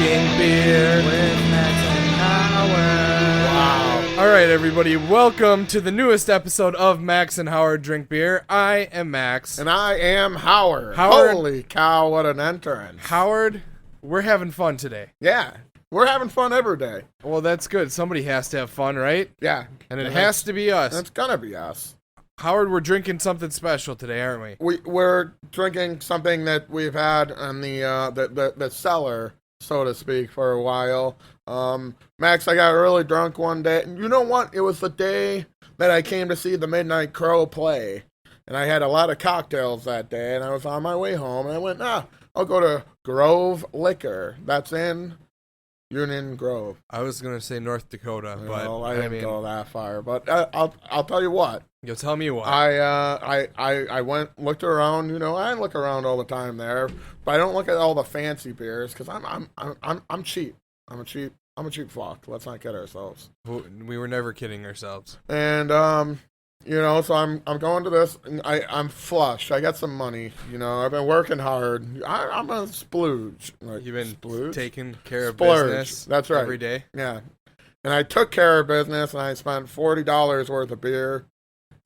Drinking beer with Max and Howard. Wow. Alright, everybody, welcome to the newest episode of Max and Howard Drink Beer. I am Max. And I am Howard. Howard. Holy cow, what an entrance. Howard, we're having fun today. Yeah, we're having fun every day. Well, that's good. Somebody has to have fun, right? Yeah. And it has to be us. It's gonna be us. Howard, we're drinking something special today, aren't we? We're drinking something that we've had in the cellar, so to speak, for a while. Max, I got really drunk one day. You know what? It was the day that I came to see the Midnight Crow play. And I had a lot of cocktails that day, and I was on my way home, and I went, I'll go to Grove Liquor. That's in Union Grove. I was going to say North Dakota, but I didn't go that far. But I'll tell you what. You'll tell me what. I went, looked around. You know, I look around all the time there, but I don't look at all the fancy beers because I'm cheap. I'm a cheap fuck. Let's not kid ourselves. We were never kidding ourselves. And you know, so I'm going to this. And I'm flush. I got some money. You know, I've been working hard. I'm a splooge. You've been splooge? Taking care of Splurge. business. That's right. Every day. Yeah, and I took care of business, and I spent $40 worth of beer.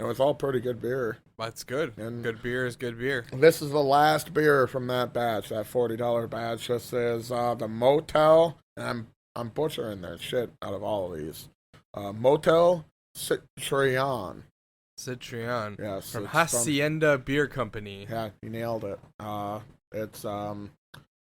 It was all pretty good beer. That's good. And good beer is good beer. This is the last beer from that batch. That $40 batch. This is the Motel, and I'm butchering the shit out of all of these. Motel Citrion. Citrion. Yes. From Hacienda Beer Company. Yeah, you nailed it. It's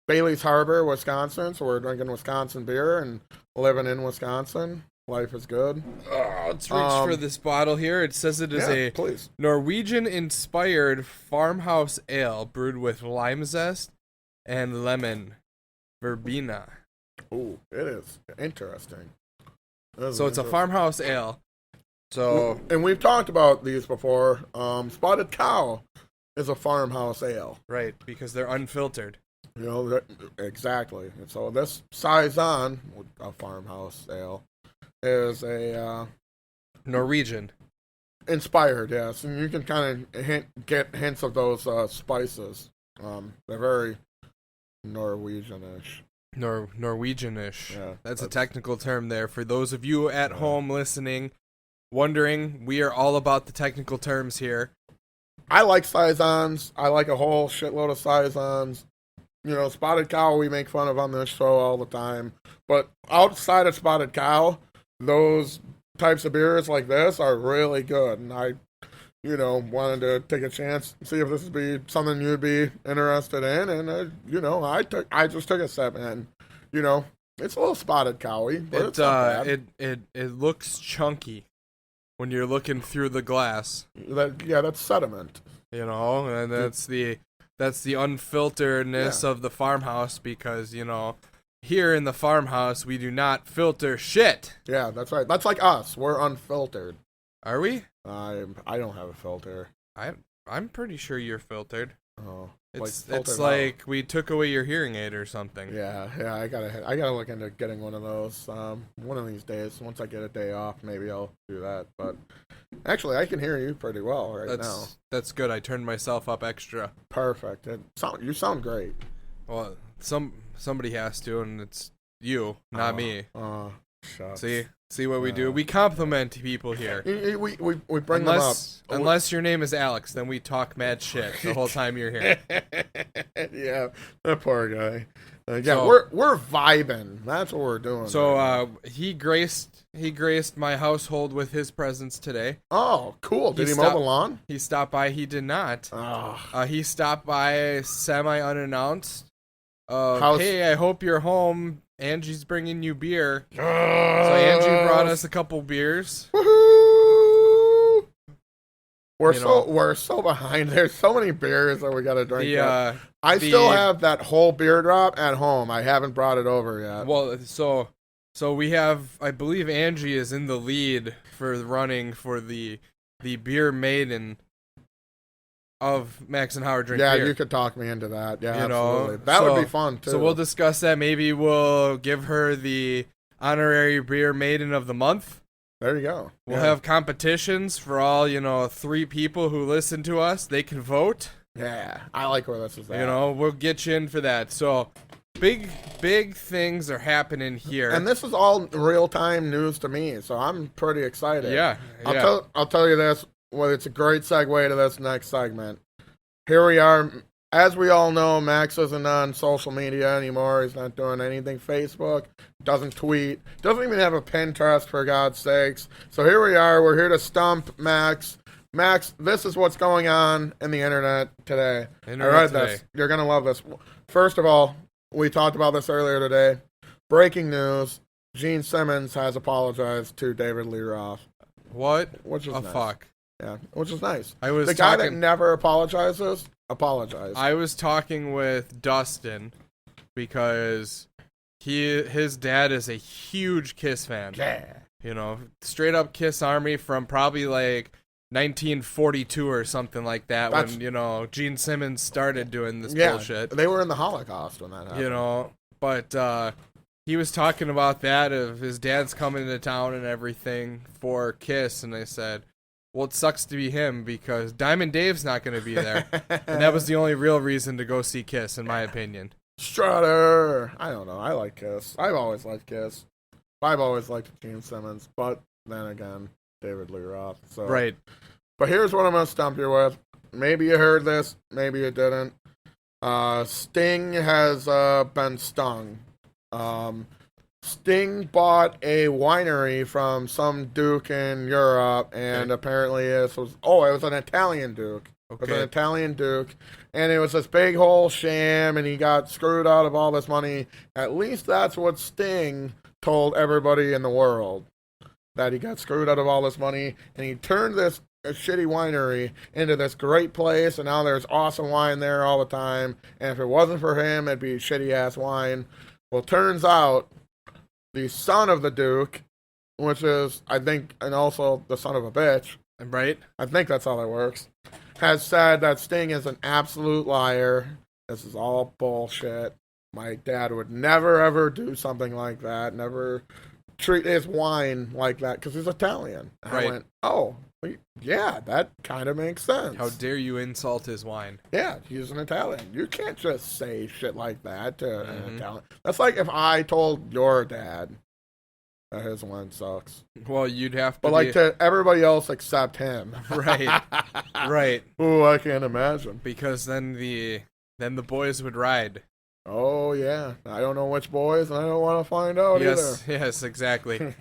Bailey's Harbor, Wisconsin. So we're drinking Wisconsin beer and living in Wisconsin. Life is good. Let's reach for this bottle here. It says it is please. Norwegian-inspired farmhouse ale brewed with lime zest and lemon verbena. Ooh, it is interesting. So it's a farmhouse ale. So, and we've talked about these before. Spotted Cow is a farmhouse ale. Right, because they're unfiltered. You know, exactly. And so this Saison, a farmhouse ale, is a Norwegian. Inspired, yes. And you can kind of get hints of those spices. They're very Norwegianish. Norwegianish. Yeah, that's a technical term there. For those of you at home listening, wondering, we are all about the technical terms here. I like Saisons. I like a whole shitload of Saisons. You know, Spotted Cow we make fun of on this show all the time. But outside of Spotted Cow, those types of beers like this are really good. And I, you know, wanted to take a chance and see if this would be something you'd be interested in. And, you know, I just took a sip and, you know, it's a little Spotted Cow-y, but it's not bad. It looks chunky when you're looking through the glass. That's sediment. You know, and that's the unfilteredness of the farmhouse because, you know, here in the farmhouse, we do not filter shit. Yeah, that's right. That's like us. We're unfiltered. Are we? I don't have a filter. I'm pretty sure you're filtered. Oh, it's like we took away your hearing aid or something. Yeah. I gotta look into getting one of those. One of these days, once I get a day off, maybe I'll do that. But actually, I can hear you pretty well now. That's good. I turned myself up extra. Perfect. You sound great. Well, somebody has to, and it's you, not me. Shucks. See what we do? We compliment people here. We bring them up. Unless your name is Alex, then we talk mad shit the whole time you're here. Yeah, that poor guy. We're vibing. That's what we're doing. So he graced my household with his presence today. Oh, cool. Did he mow the lawn? He stopped by. He did not. Oh. He stopped by semi-unannounced. Hey, I hope you're home. Angie's bringing you beer. So Angie brought us a couple beers. Woohoo! We're so behind. There's so many beers that we gotta drink. I still have that whole beer drop at home. I haven't brought it over yet. Well, so we have. I believe Angie is in the lead for running for the beer maiden of Max and Howard Drink Beer. Yeah, you could talk me into that. Yeah, absolutely. That would be fun, too. So we'll discuss that. Maybe we'll give her the honorary beer maiden of the month. There you go. We'll have competitions for all, 3 people who listen to us. They can vote. Yeah, I like where this is at. We'll get you in for that. So big things are happening here. And this is all real-time news to me, so I'm pretty excited. Yeah. I'll tell you this. Well, it's a great segue to this next segment. Here we are. As we all know, Max isn't on social media anymore. He's not doing anything Facebook, doesn't tweet, doesn't even have a Pinterest, for God's sakes. So here we are. We're here to stump Max. Max, this is what's going on in the internet today. I read this. You're going to love this. First of all, we talked about this earlier today. Breaking news. Gene Simmons has apologized to David Lee Roth. What? Which is nice. Fuck. Yeah, which is nice. The guy that never apologizes, apologized. I was talking with Dustin because his dad is a huge Kiss fan. Yeah. You know, straight up Kiss Army from probably like 1942 or something like that. When, you know, Gene Simmons started doing this bullshit. They were in the Holocaust when that happened. You know, but he was talking about that, of his dad's coming into town and everything for Kiss, and I said, well, it sucks to be him because Diamond Dave's not going to be there. And that was the only real reason to go see Kiss, in my opinion. Strutter. I don't know. I like Kiss. I've always liked Kiss. I've always liked Gene Simmons. But then again, David Lee Roth. So. Right. But here's what I'm going to stump you with. Maybe you heard this. Maybe you didn't. Sting has been stung. Sting bought a winery from some duke in Europe, and apparently it was an Italian duke. Okay. It was an Italian duke, and it was this big whole sham, and he got screwed out of all this money. At least that's what Sting told everybody in the world, that he got screwed out of all this money, and he turned this shitty winery into this great place, and now there's awesome wine there all the time, and if it wasn't for him, it'd be shitty-ass wine. Well, turns out the son of the Duke, which is, I think, and also the son of a bitch. Right. I think that's how that works. Has said that Sting is an absolute liar. This is all bullshit. My dad would never, ever do something like that. Never treat his wine like that because he's Italian. Right. I went, oh, yeah, that kind of makes sense. How dare you insult his wine? Yeah, he's an Italian. You can't just say shit like that to an Italian. That's like if I told your dad that his wine sucks. Well, you'd have to. But like to everybody else except him. Right. Right. Ooh, I can't imagine. Because then the boys would ride. Oh yeah, I don't know which boys, and I don't want to find out either. Yes, exactly.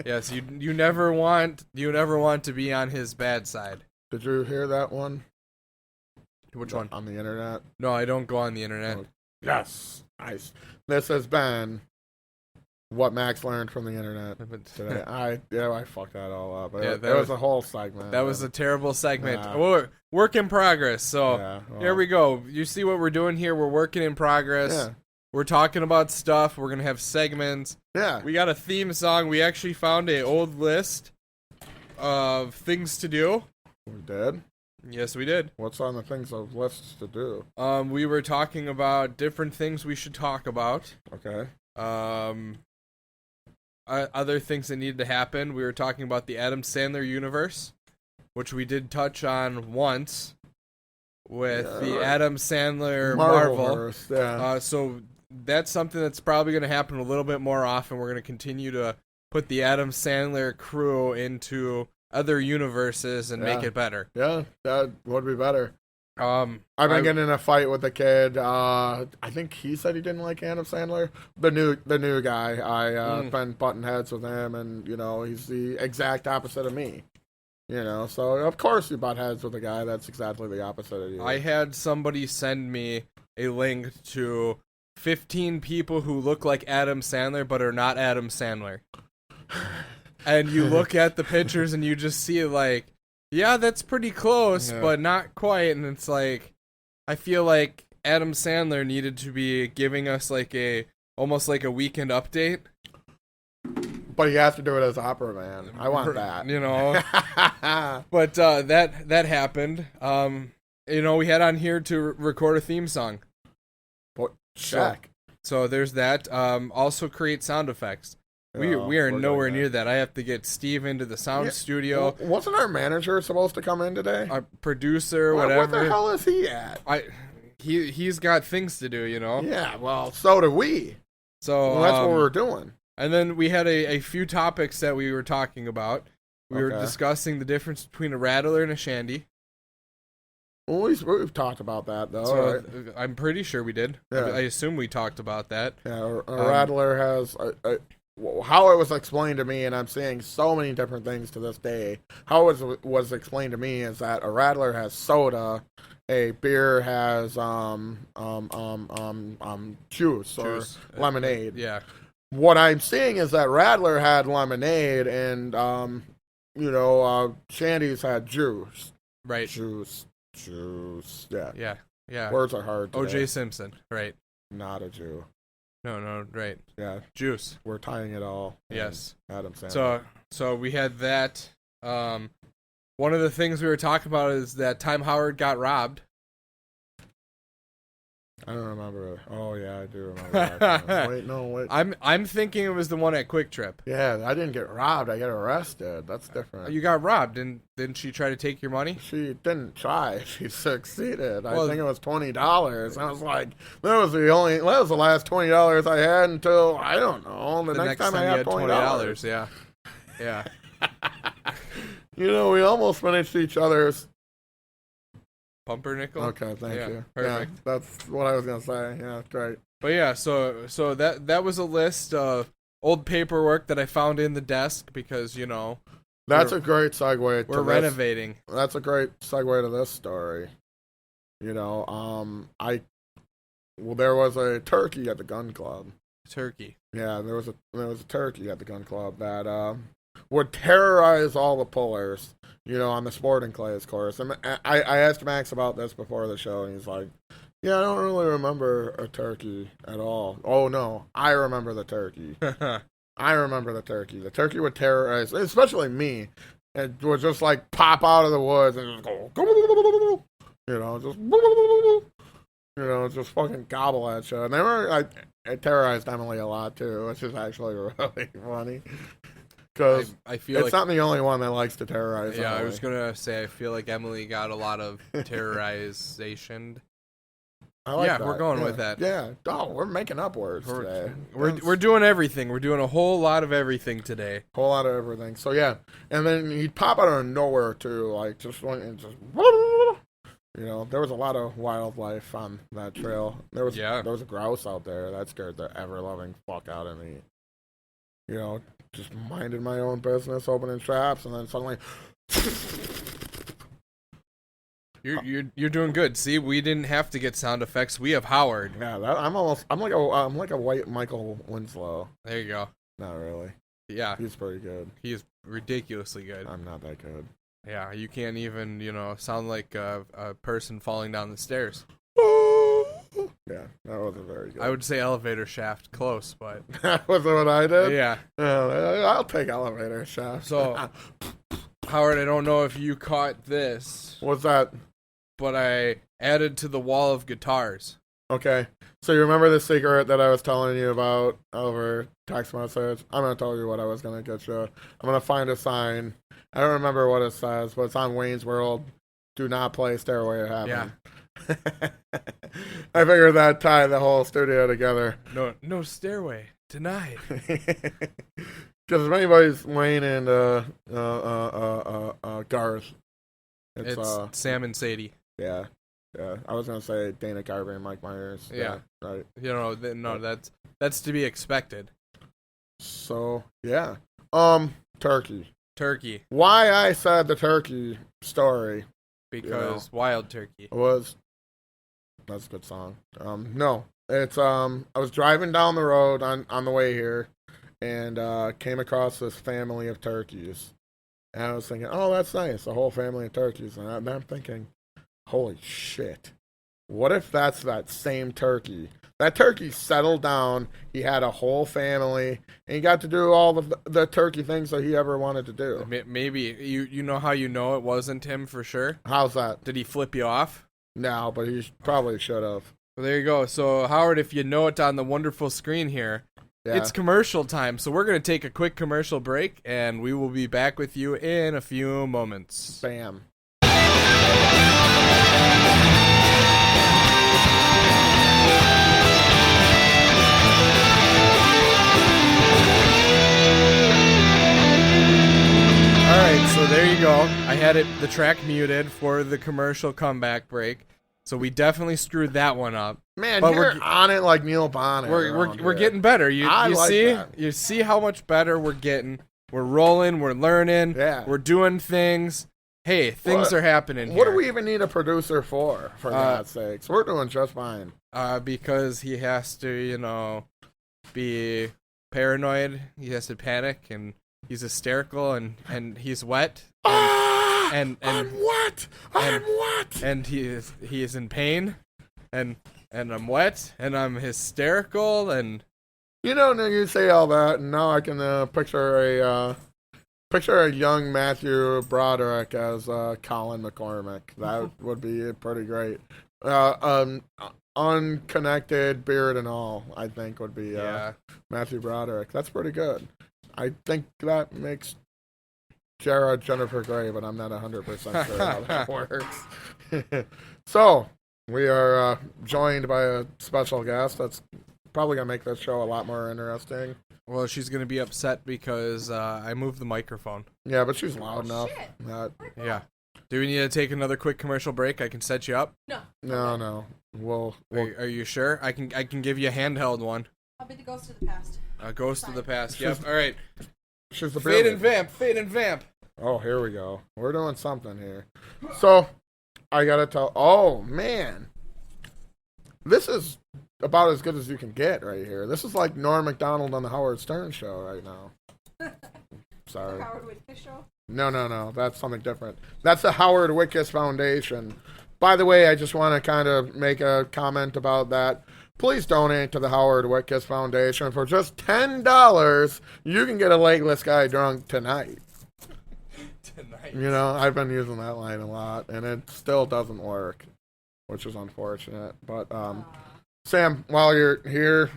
Yes, you never want to be on his bad side. Did you hear that one? Which one? On the internet? No, I don't go on the internet. Oh, yes, nice. This has been what Max learned from the internet today. I fucked that all up. It was a whole segment. That was a terrible segment. Work in progress. So here we go. You see what we're doing here? We're working in progress. Yeah. We're talking about stuff. We're gonna have segments. Yeah. We got a theme song. We actually found an old list of things to do. We did? Yes, we did. What's on the things of lists to do? We were talking about different things we should talk about. Okay. Other things that needed to happen. We were talking about the Adam Sandler universe, which we did touch on once with the Adam Sandler Marvel. Yeah. So that's something that's probably going to happen a little bit more often. We're going to continue to put the Adam Sandler crew into other universes and make it better. Yeah, that would be better. I've been getting in a fight with a kid. I think he said he didn't like Adam Sandler. The new guy. I've been butting heads with him, and he's the exact opposite of me. So of course you butt heads with a guy that's exactly the opposite of you. I had somebody send me a link to 15 people who look like Adam Sandler but are not Adam Sandler. And you look at the pictures and you just see like, yeah, that's pretty close, but not quite. And it's like, I feel like Adam Sandler needed to be giving us almost like a weekend update. But you have to do it as Opera Man. I want that. But that happened. We had on here to record a theme song. Check. So there's that. Also create sound effects. We are nowhere near that. I have to get Steve into the sound studio. Wasn't our manager supposed to come in today? Our producer, whatever. What the hell is he at? he's got things to do, you know. Yeah, well, so do we. So Well, that's what we're doing. And then we had a few topics that we were talking about. We were discussing the difference between a rattler and a shandy. Well, we've talked about that, though. So right? I'm pretty sure we did. Yeah. I assume we talked about that. Yeah, a rattler has how it was explained to me, and I'm seeing so many different things to this day. How it was explained to me is that a rattler has soda, a beer has juice or lemonade. Yeah. What I'm seeing is that rattler had lemonade, and shandies had juice. Right. Juice. Yeah. Yeah. Words are hard today. O.J. Simpson. Right. Not a Jew. No. Right. Yeah. Juice. We're tying it all. Yes. Adam Sandler. So we had that. One of the things we were talking about is that time Howard got robbed. I don't remember. Oh yeah, I do remember that. Wait. I'm thinking it was the one at Quick Trip. Yeah, I didn't get robbed. I got arrested. That's different. You got robbed, and didn't she try to take your money? She didn't try. She succeeded. I think it was $20. I was like, that was the last $20 I had until I don't know the next time I had $20. Yeah. We almost finished each other's. Pumpernickel. Okay, thank you. Perfect. Yeah, that's what I was gonna say. Yeah, great. But yeah, so that was a list of old paperwork that I found in the desk because that's a great segue. We're renovating. That's a great segue to this story. There was a turkey at the gun club. Turkey. Yeah, there was a turkey at the gun club that would terrorize all the pullers. On the sporting clays course. And I asked Max about this before the show, and he's like, yeah, I don't really remember a turkey at all. Oh, no, I remember the turkey. I remember the turkey. The turkey would terrorize, especially me. It would just, pop out of the woods and just go, just fucking gobble at you. And it terrorized Emily a lot, too, which is actually really funny. Because I feel it's not the only one that likes to terrorize. Yeah, Emily. I was gonna say I feel like Emily got a lot of terrorization. I like that. We're going with that. Yeah. Oh, we're making up words today. We're doing everything. We're doing a whole lot of everything today. Whole lot of everything. So yeah, and then he'd pop out of nowhere too, just there was a lot of wildlife on that trail. There was a grouse out there that scared the ever loving fuck out of me. Just minded my own business, opening traps, and then suddenly, you're doing good. See, we didn't have to get sound effects. We have Howard. Yeah, I'm like a white Michael Winslow. There you go. Not really. Yeah, he's pretty good. He is ridiculously good. I'm not that good. Yeah, you can't even sound like a person falling down the stairs. Yeah, that wasn't very good. I would say elevator shaft, close, but was that what I did? Yeah. I'll take elevator shaft. So, Howard, I don't know if you caught this. What's that? But I added to the wall of guitars. Okay, so you remember the secret that I was telling you about over text message? I'm gonna tell you what I was gonna get you. I'm gonna find a sign. I don't remember what it says, but it's on Wayne's World. Do not play Stairway to Heaven. Yeah. I figured that tied the whole studio together. No stairway denied. Because if anybody's Wayne and Garth, it's Sam and Sadie. Yeah. I was gonna say Dana Carvey and Mike Myers. Yeah, right. That's to be expected. So yeah, turkey. Why I said the turkey story? Because wild turkey was. That's a good song. No, it's I was driving down the road on the way here, and came across this family of turkeys, and I was thinking, oh, that's nice, a whole family of turkeys, and I'm thinking, holy shit, what if that's that same turkey? That turkey settled down. He had a whole family, and he got to do all the turkey things that he ever wanted to do. Maybe you know how you know it wasn't him for sure. How's that? Did he flip you off? No, but he probably should have. Well, there you go. So, Howard, if you know it on the wonderful screen here, it's commercial time. So we're going to take a quick commercial break, and we will be back with you in a few moments. Bam. had the track muted for the commercial comeback break, so we definitely screwed that one up. Man, but you're on it like Neil Bonnet. We're getting better. You like see that. You see how much better we're getting. We're rolling. We're learning. Yeah. We're doing things. Hey, things are happening here. What do we even need a producer for God's sakes? We're doing just fine. Because he has to, be paranoid. He has to panic, and he's hysterical, and he's wet. And I'm wet. I'm wet. And he is in pain, and I'm wet, and I'm hysterical, and you say all that, and now I can picture a young Matthew Broderick as Colin McCormick. That would be pretty great. Unconnected, beard and all, I think would be Matthew Broderick. That's pretty good. I think that makes Jared Jennifer Grey, but I'm not 100% sure how that works. So, we are joined by a special guest that's probably going to make this show a lot more interesting. Well, she's going to be upset because I moved the microphone. Yeah, but she's loud enough. Yeah. Do we need to take another quick commercial break? I can set you up. No. We'll are you sure? I can give you a handheld one. I'll be the ghost of the past. A ghost of the past. Yep. All right. She's the fade and vamp. Fade and vamp. Oh, here we go. We're doing something here. So, I gotta tell. Oh man, this is about as good as you can get right here. This is like Norm Macdonald on the Howard Stern show right now. Sorry. The Howard Whitfish show? No. That's something different. That's the Howard Wickus Foundation. By the way, I just want to kind of make a comment about that. Please donate to the Howard Wickus Foundation. For just $10, you can get a legless guy drunk tonight. I've been using that line a lot, and it still doesn't work, which is unfortunate. But Sam, while you're here,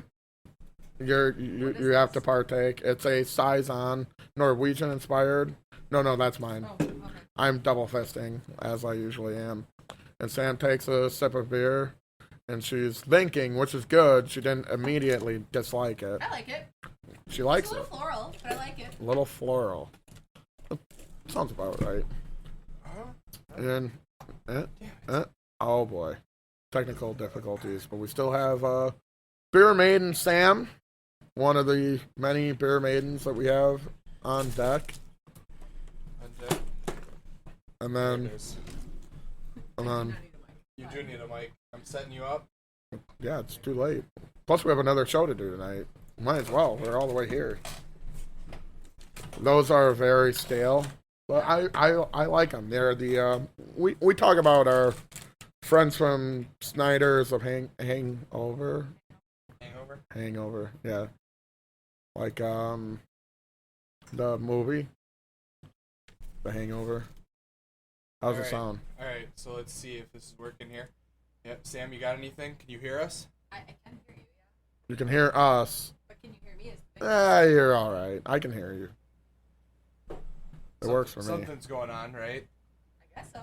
you have to partake. It's a Saison, Norwegian inspired. No, that's mine. Oh, okay. I'm double fisting, as I usually am. And Sam takes a sip of beer, and she's thinking, which is good. She didn't immediately dislike it. I like it. She likes it. It's a little floral, but I like it. A little floral. Sounds about right. And, oh boy. Technical difficulties. But we still have Beer Maiden Sam, one of the many Beer Maidens that we have on deck. And then... You do need a mic. I'm setting you up. Yeah, it's too late. Plus, we have another show to do tonight. Might as well. We're all the way here. Those are very stale, but I like them. They're the we talk about our friends from Snyder's of Hangover. Hangover, yeah. Like the movie, The Hangover. How's it sound? All right, so let's see if this is working here. Yep, Sam, you got anything? Can you hear us? I can hear you, yeah. You can hear us. But can you hear me? You're all right. I can hear you. It works for me. Something's going on, right? I guess so.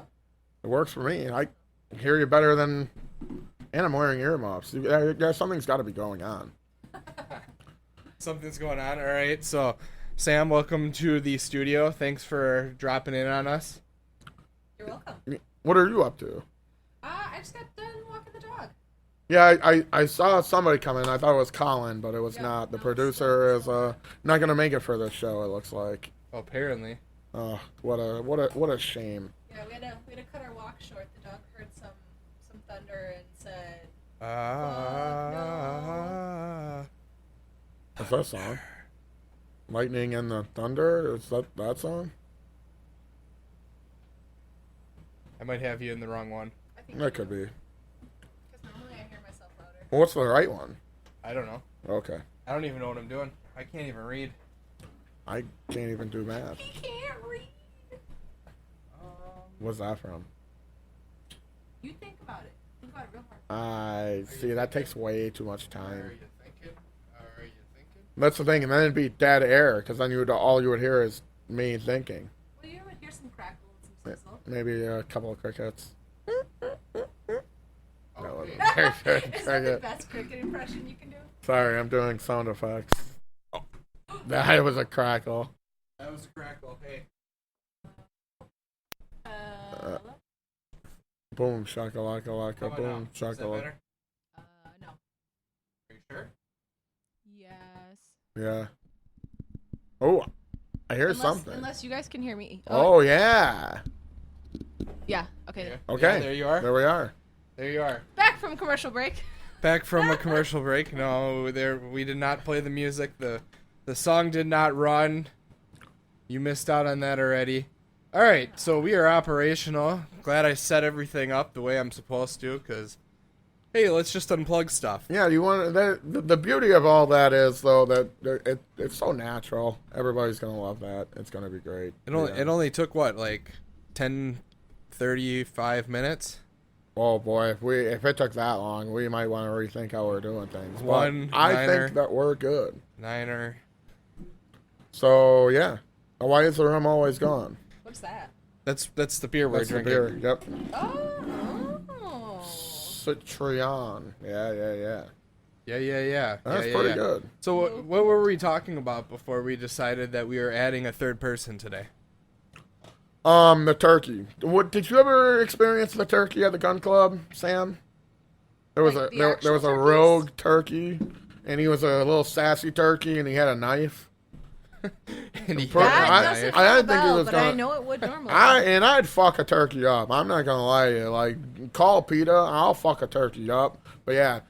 It works for me. I hear you better than... And I'm wearing earmuffs. Something's got to be going on. Something's going on. All right, so Sam, welcome to the studio. Thanks for dropping in on us. You're welcome. What are you up to? I just got done walking the dog. Yeah, I saw somebody come in. I thought it was Colin, but it was not. The producer is not going to make it for this show, it looks like. Oh, apparently. Oh, what a shame. Yeah, we had to cut our walk short. The dog heard some thunder and said, no. What's that song? Lightning and the Thunder? Is that song? I might have you in the wrong one. I think That could be. Because normally I hear myself louder. Well, what's the right one? I don't know. Okay. I don't even know what I'm doing. I can't even read. I can't even do math. He can't read. What's that from? You think about it. Think about it real hard. I see. That takes way too much time. Are you thinking? That's the thing, and then it'd be dead air, because then all you would hear is me thinking. Well, you would hear some crackle and some sizzle. Maybe a couple of crickets. Is that the best cricket impression you can do? Sorry, I'm doing sound effects. Oh, that was a crackle. That was a crackle. Hey. Boom, shakalaka, How laka, about boom, now? Is that shakalaka. better? No. Are you sure? Yes. Yeah. Oh, I hear Unless, something. unless you guys can hear me. Oh, yeah. Yeah. Okay. Yeah. Okay. Yeah, there you are. There we are. There you are. Back from commercial break. Back from a commercial break. No, there we did not play the music. The song did not run. You missed out on that already. All right, so we are operational. Glad I set everything up the way I'm supposed to, cause hey, let's just unplug stuff. Yeah, you want the beauty of all that is though that it's so natural. Everybody's gonna love that. It's gonna be great. It only took what, like 10, 35 minutes. Oh boy, if it took that long, we might want to rethink how we're doing things. But One I niner. think that we're good. Niner. So yeah, why is the rum always gone? What's that? That's the beer we're That's the drinking. beer. Yep. Oh. Citron. Yeah. Yeah. That's yeah, pretty yeah. good. So what were we talking about before we decided that we were adding a third person today? The turkey. What did you ever experience the turkey at the gun club, Sam? There was Like the there actual was a turkeys? rogue turkey, and he was a little sassy turkey, and he had a knife. And he That had That a doesn't knife. ring I a didn't think he bell, was but I gonna- know it would normally. I'd fuck a turkey up. I'm not gonna lie to you. Like, call PETA, I'll fuck a turkey up. But yeah,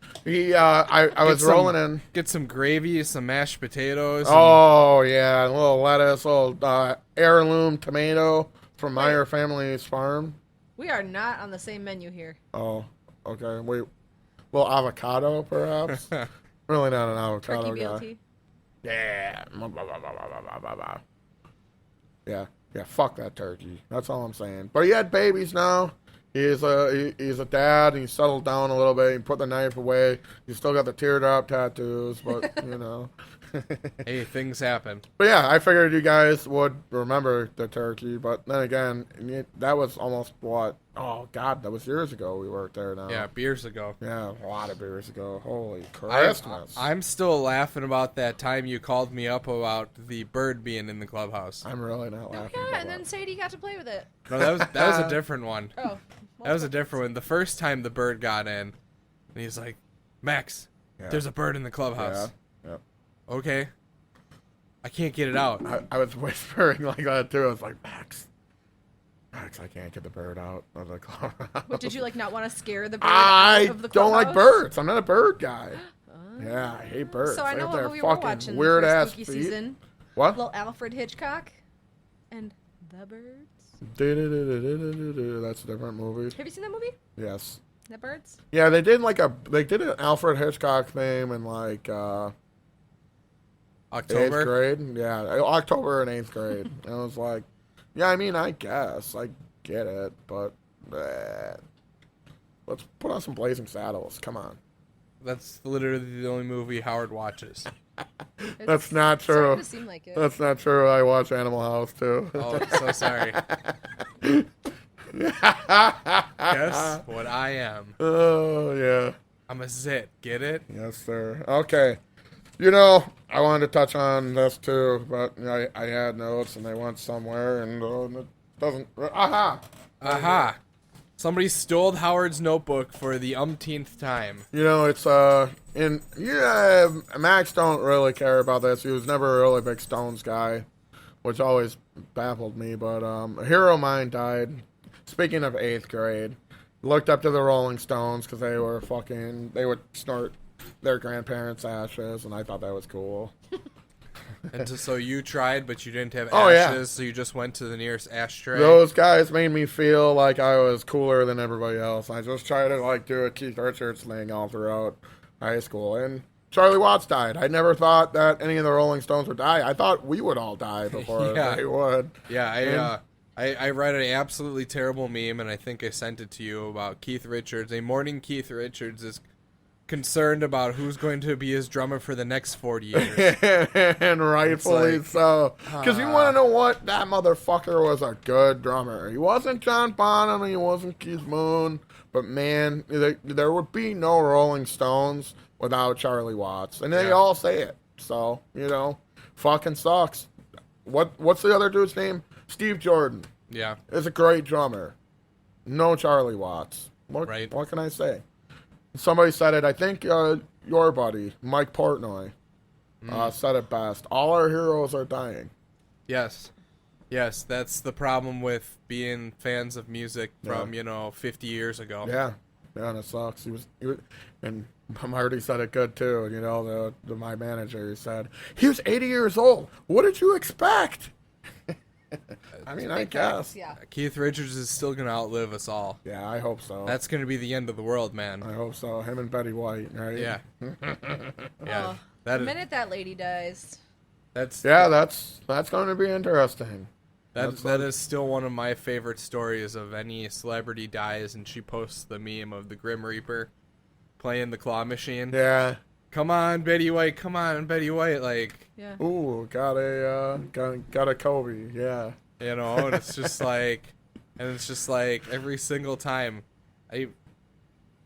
I was Get some- rolling in. Get some gravy, some mashed potatoes. and- Oh yeah, a little lettuce, a little heirloom tomato from Meyer Family's farm. We are not on the same menu here. Oh, okay. Wait, little avocado, perhaps. Really not an avocado Turkey guy. BLT. Yeah. Yeah. Fuck that turkey. That's all I'm saying. But he had babies now. He's a dad, and he settled down a little bit. He put the knife away. He's still got the teardrop tattoos, but you know. Hey, things happen. But yeah, I figured you guys would remember the turkey. But then again, that was almost what? Oh God, that was years ago. We worked there now. Yeah, beers ago. Yeah, a lot of years ago. Holy I- Christmas! I'm still laughing about that time you called me up about the bird being in the clubhouse. I'm really not Oh laughing. yeah, about and then that. Sadie got to play with it. No, that was a different one. Oh. That was a different one. The first time the bird got in, and he's like, Max, Yeah. there's a bird in the clubhouse. Yeah. Okay. I can't get it out. I was whispering like that too. I was like, Max, I can't get the bird out of the clubhouse. What, did you like not want to scare the bird I out of the don't like clubhouse? birds. I'm not a bird guy. Yeah, I hate birds. So I They know have what their movie we're fucking watching weird for ass spooky feet. season. What? Little Alfred Hitchcock and the Birds. That's a different movie. Have you seen that movie? Yes. The Birds? Yeah, they did an Alfred Hitchcock theme in like October. 8th grade. Yeah, October in 8th grade. And I was like, yeah, I mean, I guess I get it, but let's put on some Blazing Saddles. Come on. That's literally the only movie Howard watches. That's not It's true. starting to seem like it. That's not true. I watch Animal House too. Oh, so sorry. Guess what I am? Oh yeah. I'm a zit. Get it? Yes, sir. Okay. You know, I wanted to touch on this too, but I had notes and they went somewhere, and it doesn't. Aha! Aha. Somebody stole Howard's notebook for the umpteenth time. You know, it's Max don't really care about this. He was never a really big Stones guy, which always baffled me. But a hero of mine died. Speaking of 8th grade, looked up to the Rolling Stones because they would snort their grandparents' ashes, and I thought that was cool. And so you tried, but you didn't have Oh, yeah. ashes, so you just went to the nearest ashtray. Those guys made me feel like I was cooler than everybody else. I just tried to do a Keith Richards thing all throughout high school. And Charlie Watts died. I never thought that any of the Rolling Stones would die. I thought we would all die before Yeah. they would. Yeah, I read an absolutely terrible meme, and I think I sent it to you about Keith Richards. A morning Keith Richards is concerned about who's going to be his drummer for the next 40 years. And rightfully like, so. Because you want to know what? That motherfucker was a good drummer. He wasn't John Bonham, he wasn't Keith Moon. But man, there would be no Rolling Stones without Charlie Watts. And they Yeah. all say it. So, fucking sucks. What's the other dude's name? Steve Jordan Yeah. is a great drummer. no Charlie Watts. Right. What can I say? Somebody said it. I think your buddy Mike Portnoy said it best. All our heroes are dying. Yes. Yes, that's the problem with being fans of music from, 50 years ago. Yeah, and it sucks. He was, and Marty said it good too. My manager said he was 80 years old. What did you expect? I mean, I guess. Yeah. Keith Richards is still going to outlive us all. Yeah, I hope so. That's going to be the end of the world, man. I hope so. Him and Betty White, right? Yeah. Yeah. Oh, the minute that lady dies. That's going to be interesting. That is still one of my favorite stories of any celebrity dies and she posts the meme of the Grim Reaper playing the claw machine. Yeah. Come on, Betty White. Come on, Betty White. Like, Yeah. Ooh, got a Kobe. Yeah. and it's just like, every single time,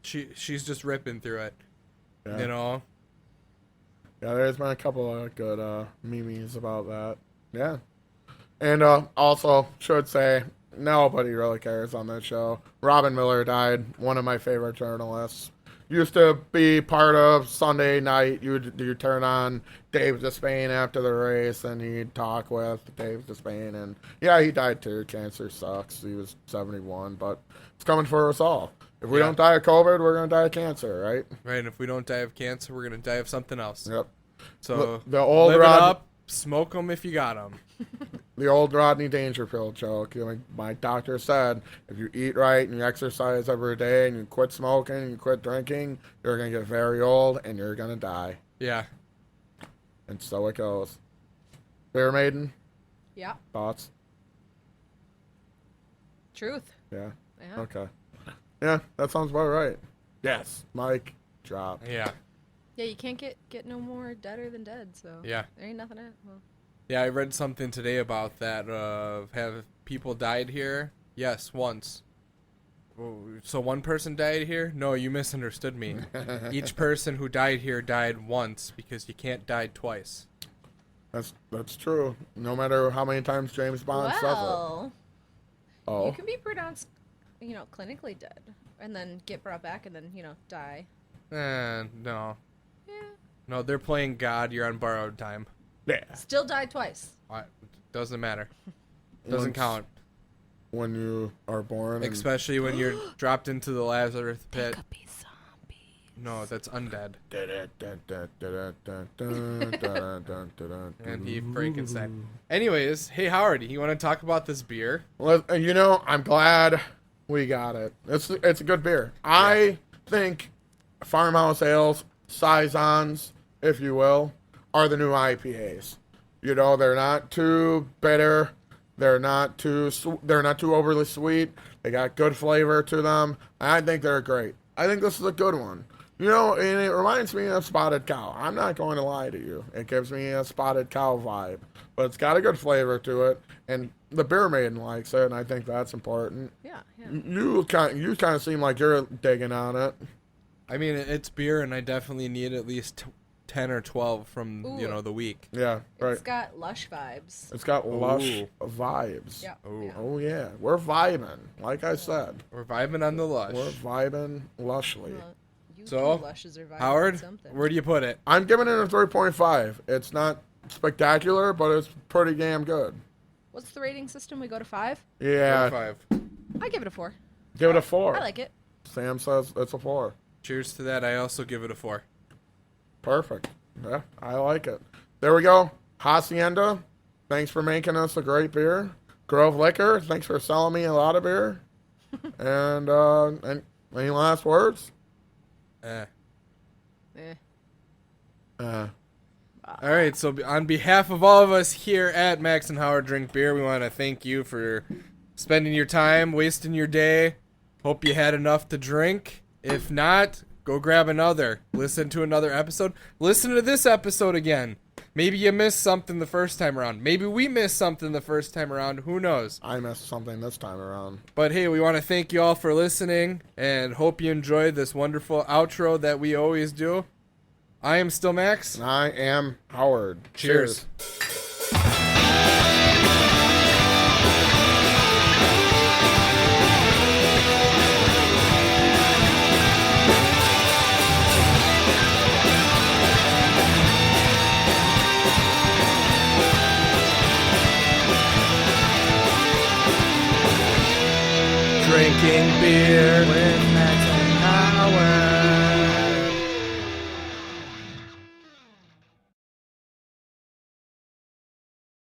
she's just ripping through it. Yeah. Yeah, there's been a couple of good memes about that. Yeah. And also, should say, nobody really cares on that show. Robin Miller died, one of my favorite journalists. Used to be part of Sunday night. You turn on Dave Despain after the race, and he'd talk with Dave Despain. And, yeah, he died too. Cancer sucks. He was 71, but it's coming for us all. If we don't die of COVID, we're going to die of cancer, right? Right, and if we don't die of cancer, we're going to die of something else. Yep. So, The old live it up, smoke them if you got them. The old Rodney Dangerfield joke. My doctor said, if you eat right and you exercise every day and you quit smoking and you quit drinking, you're going to get very old and you're going to die. Yeah. And so it goes. Bear Maiden? Yeah. Thoughts? Truth. Yeah. Yeah. Okay. Yeah, that sounds about right. Yes. Mike, drop. Yeah. Yeah, you can't get no more deader than dead, so Yeah. there ain't nothing at well. Yeah, I read something today about that. Have people died here? Yes, once. So one person died here? No, you misunderstood me. Each person who died here died once because you can't die twice. That's true. No matter how many times James Bond says it. Well, Oh. you can be pronounced, clinically dead, and then get brought back, and then die. No. Yeah. No, they're playing God. You're on borrowed time. Yeah. Still died twice. Doesn't matter. Doesn't count. When you are born. Especially when you're dropped into the Lazarus They pit. could be zombies. No, that's undead. And he Frankenstein. Anyways, hey Howard, you want to talk about this beer? Well, I'm glad we got it. It's a good beer. I think Farmhouse Ales, Saisons, if you will, are the new IPAs. They're not too bitter. They're not too overly sweet. They got good flavor to them. I think they're great. I think this is a good one. And it reminds me of Spotted Cow. I'm not going to lie to you. It gives me a Spotted Cow vibe. But it's got a good flavor to it. And the Beer Maiden likes it, and I think that's important. Yeah. You kind of seem like you're digging on it. I mean, it's beer, and I definitely need at least 10 or 12 from, the week. Yeah, right. It's got lush vibes. It's got lush Ooh. vibes. Yeah. Ooh. Oh, yeah. We're vibing, like I said. We're vibing on the lush. We're vibing lushly. Well, you So, two lushes are vibing Howard, something. where do you put it? I'm giving it a 3.5. It's not spectacular, but it's pretty damn good. What's the rating system? We go to 5? Yeah. 5. I give it a 4. Give it a 4. I like it. Sam says it's a 4. Cheers to that. I also give it a 4. Perfect. Yeah, I like it. There we go. Hacienda, thanks for making us a great beer. Grove Liquor, thanks for selling me a lot of beer. And any last words? Eh. All right, so on behalf of all of us here at Max and Howard Drink Beer, we want to thank you for spending your time, wasting your day. Hope you had enough to drink. If not, go grab another. Listen to another episode. Listen to this episode again. Maybe you missed something the first time around. Maybe we missed something the first time around. Who knows? I missed something this time around. But hey, we want to thank you all for listening and hope you enjoyed this wonderful outro that we always do. I am still Max. And I am Howard. Cheers. Cheers. drinking beer with Max and Howard.